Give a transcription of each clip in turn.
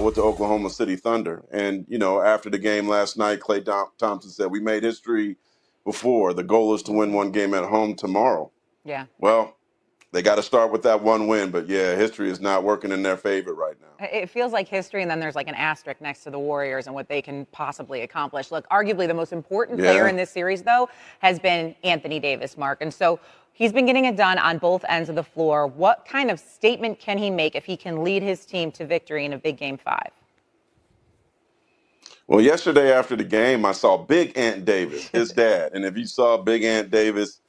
with the Oklahoma City Thunder. And, after the game last night, Klay Thompson said, we made history before. The goal is to win one game at home tomorrow. Yeah. Well, they got to start with that one win. But, yeah, history is not working in their favor right now. It feels like history, and then there's like an asterisk next to the Warriors and what they can possibly accomplish. Look, arguably the most important player in this series, though, has been Anthony Davis, Mark. And so he's been getting it done on both ends of the floor. What kind of statement can he make if he can lead his team to victory in a big Game 5? Well, yesterday after the game, I saw Big Ant Davis, his dad. And if you saw Big Ant Davis,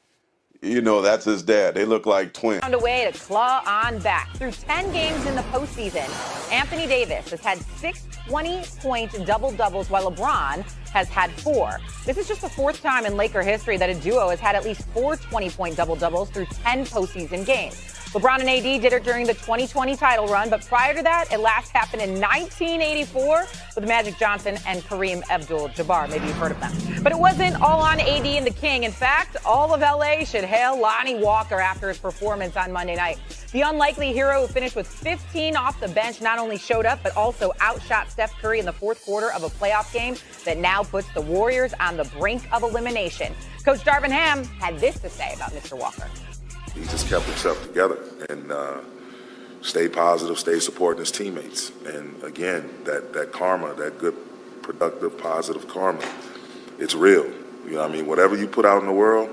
that's his dad. They look like twins. Found a way to claw on back. Through 10 games in the postseason, Anthony Davis has had 6 20-point double-doubles, while LeBron has had 4. This is just the 4th time in Laker history that a duo has had at least 4 20-point double-doubles through 10 postseason games. LeBron and AD did it during the 2020 title run, but prior to that, it last happened in 1984 with Magic Johnson and Kareem Abdul-Jabbar. Maybe you've heard of them. But it wasn't all on AD and the King. In fact, all of LA should hail Lonnie Walker after his performance on Monday night. The unlikely hero who finished with 15 off the bench not only showed up, but also outshot Steph Curry in the 4th quarter of a playoff game that now puts the Warriors on the brink of elimination. Coach Darvin Ham had this to say about Mr. Walker. He just kept himself together and stayed positive, stayed supporting his teammates. And again, that karma, that good, productive, positive karma, it's real. Whatever you put out in the world,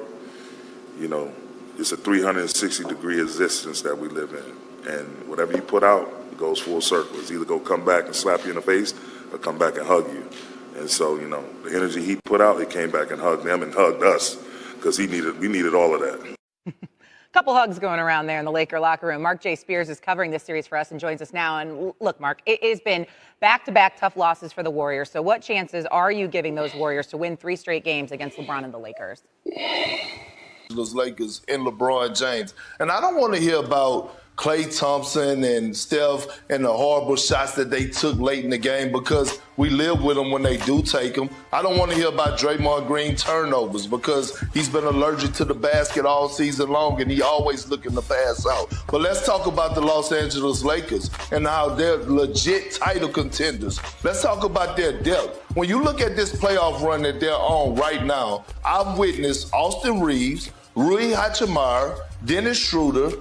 it's a 360-degree existence that we live in. And whatever you put out, it goes full circle. It's either going to come back and slap you in the face or come back and hug you. And so, the energy he put out, it came back and hugged them and hugged us because we needed all of that. Couple hugs going around there in the Laker locker room. Mark J. Spears is covering this series for us and joins us now. And look, Mark, it has been back-to-back tough losses for the Warriors. So what chances are you giving those Warriors to win 3 straight games against LeBron and the Lakers? Those Lakers and LeBron James. And I don't want to hear about Klay Thompson and Steph and the horrible shots that they took late in the game because we live with them when they do take them. I don't want to hear about Draymond Green turnovers because he's been allergic to the basket all season long and he always looking to pass out. But let's talk about the Los Angeles Lakers and how they're legit title contenders. Let's talk about their depth. When you look at this playoff run that they're on right now, I've witnessed Austin Reeves, Rui Hachimura, Dennis Schroeder,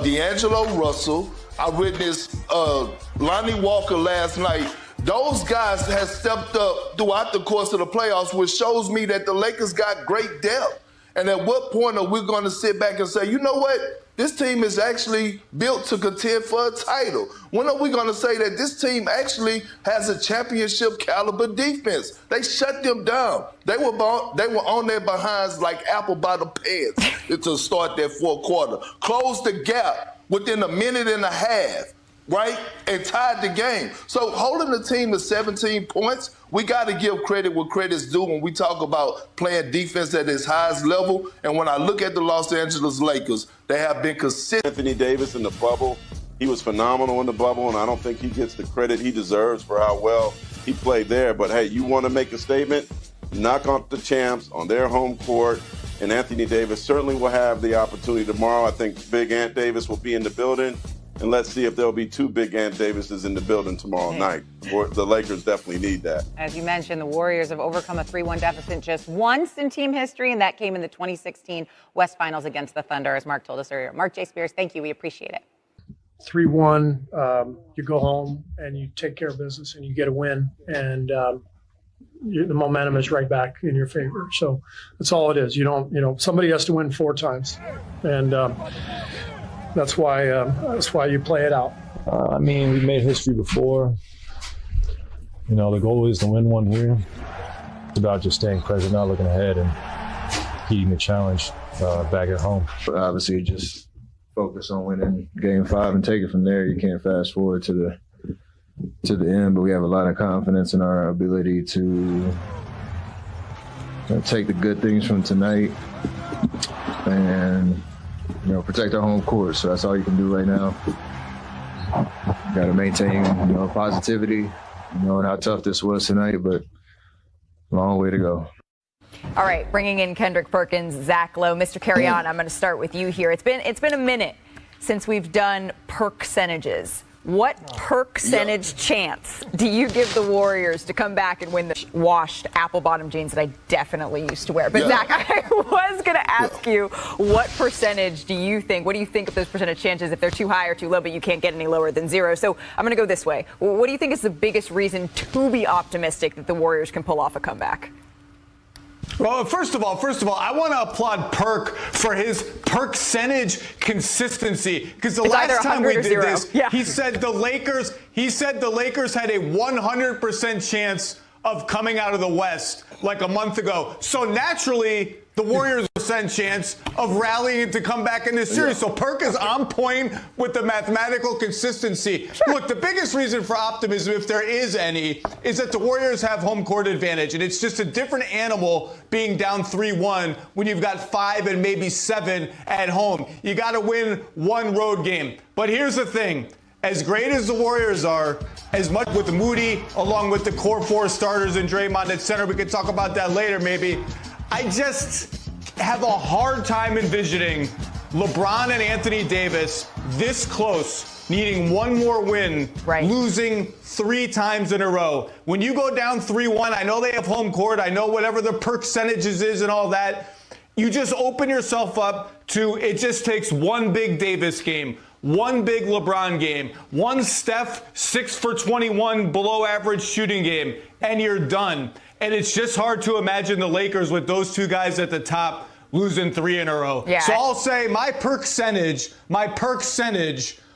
D'Angelo Russell. I witnessed Lonnie Walker last night. Those guys have stepped up throughout the course of the playoffs, which shows me that the Lakers got great depth. And at what point are we going to sit back and say, you know what? This team is actually built to contend for a title. When are we going to say that this team actually has a championship caliber defense? They shut them down. They were on their behinds like apple bottom pants to start that 4th quarter. Closed the gap within a minute and a half, right? And tied the game. So holding the team to 17 points, we got to give credit where credit's due when we talk about playing defense at its highest level. And when I look at the Los Angeles Lakers, they have been consistent. Anthony Davis in the bubble, he was phenomenal in the bubble, and I don't think he gets the credit he deserves for how well he played there. But, hey, you want to make a statement, knock off the champs on their home court, and Anthony Davis certainly will have the opportunity tomorrow. I think Big Ant Davis will be in the building. And let's see if there'll be 2 Big Ant Davises in the building tomorrow night. The Lakers definitely need that. As you mentioned, the Warriors have overcome a 3-1 deficit just once in team history, and that came in the 2016 West Finals against the Thunder, as Mark told us earlier. Mark J. Spears, thank you. We appreciate it. 3-1, you go home and you take care of business and you get a win, and the momentum is right back in your favor. So that's all it is. Somebody has to win 4 times, and that's why you play it out. We made history before. The goal is to win one here. It's about just staying present, not looking ahead, and heeding the challenge back at home. Obviously, just focus on winning Game 5 and take it from there. You can't fast forward to the end, but we have a lot of confidence in our ability to take the good things from tonight and protect our home court. So that's all you can do right now. Got to maintain, positivity, knowing how tough this was tonight, but long way to go. All right, bringing in Kendrick Perkins, Zach Lowe, Mr. Carry-On. I'm going to start with you here. It's been a minute since we've done percentages. What percentage chance do you give the Warriors to come back and win the washed apple bottom jeans that I definitely used to wear? But Zach, I was going to ask you, what percentage do you think? What do you think of those percentage chances, if they're too high or too low, but you can't get any lower than 0? So I'm going to go this way. What do you think is the biggest reason to be optimistic that the Warriors can pull off a comeback? Well, first of all, I want to applaud Perk for his percentage consistency, because the last time we did this, he said the Lakers had a 100% chance of coming out of the West like a month ago. So naturally, the Warriors have a chance of rallying to come back in this series. So Perk is on point with the mathematical consistency. Look, the biggest reason for optimism, if there is any, is that the Warriors have home court advantage. And it's just a different animal being down 3-1 when you've got 5 and maybe 7 at home. You got to win one road game. But here's the thing. As great as the Warriors are, as much with Moody, along with the core 4 starters and Draymond at center, we could talk about that later maybe. I just have a hard time envisioning LeBron and Anthony Davis this close, needing one more win, losing 3 times in a row. When you go down 3-1, I know they have home court, I know whatever the percentages is and all that, you just open yourself up to, it just takes one big Davis game, one big LeBron game, one Steph 6 for 21 below average shooting game, and you're done. And it's just hard to imagine the Lakers with those 2 guys at the top losing 3 in a row. Yeah. So I'll say my percentage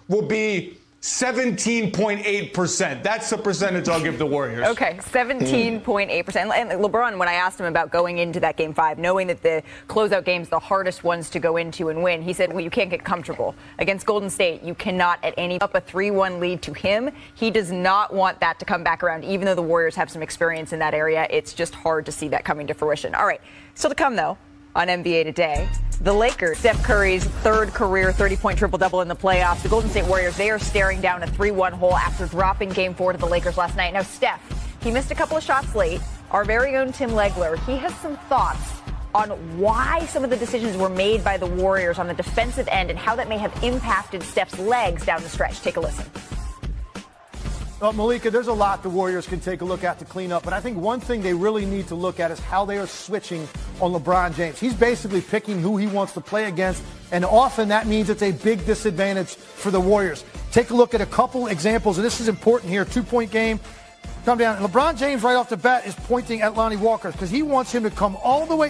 will be 17.8%. That's the percentage I'll give the Warriors. Okay, 17.8%. And LeBron, when I asked him about going into that Game 5, knowing that the closeout game's the hardest ones to go into and win, he said, well, you can't get comfortable. Against Golden State, you cannot at any up a 3-1 lead to him. He does not want that to come back around. Even though the Warriors have some experience in that area, it's just hard to see that coming to fruition. All right, still to come, though, on NBA Today. The Lakers, Steph Curry's 3rd career 30-point triple-double in the playoffs. The Golden State Warriors, they are staring down a 3-1 hole after dropping Game 4 to the Lakers last night. Now, Steph, he missed a couple of shots late. Our very own Tim Legler, he has some thoughts on why some of the decisions were made by the Warriors on the defensive end and how that may have impacted Steph's legs down the stretch. Take a listen. Well, Malika, there's a lot the Warriors can take a look at to clean up, but I think one thing they really need to look at is how they are switching on LeBron James. He's basically picking who he wants to play against, and often that means it's a big disadvantage for the Warriors. Take a look at a couple examples, and this is important here. 2-point game. Come down. And LeBron James right off the bat is pointing at Lonnie Walker because he wants him to come all the way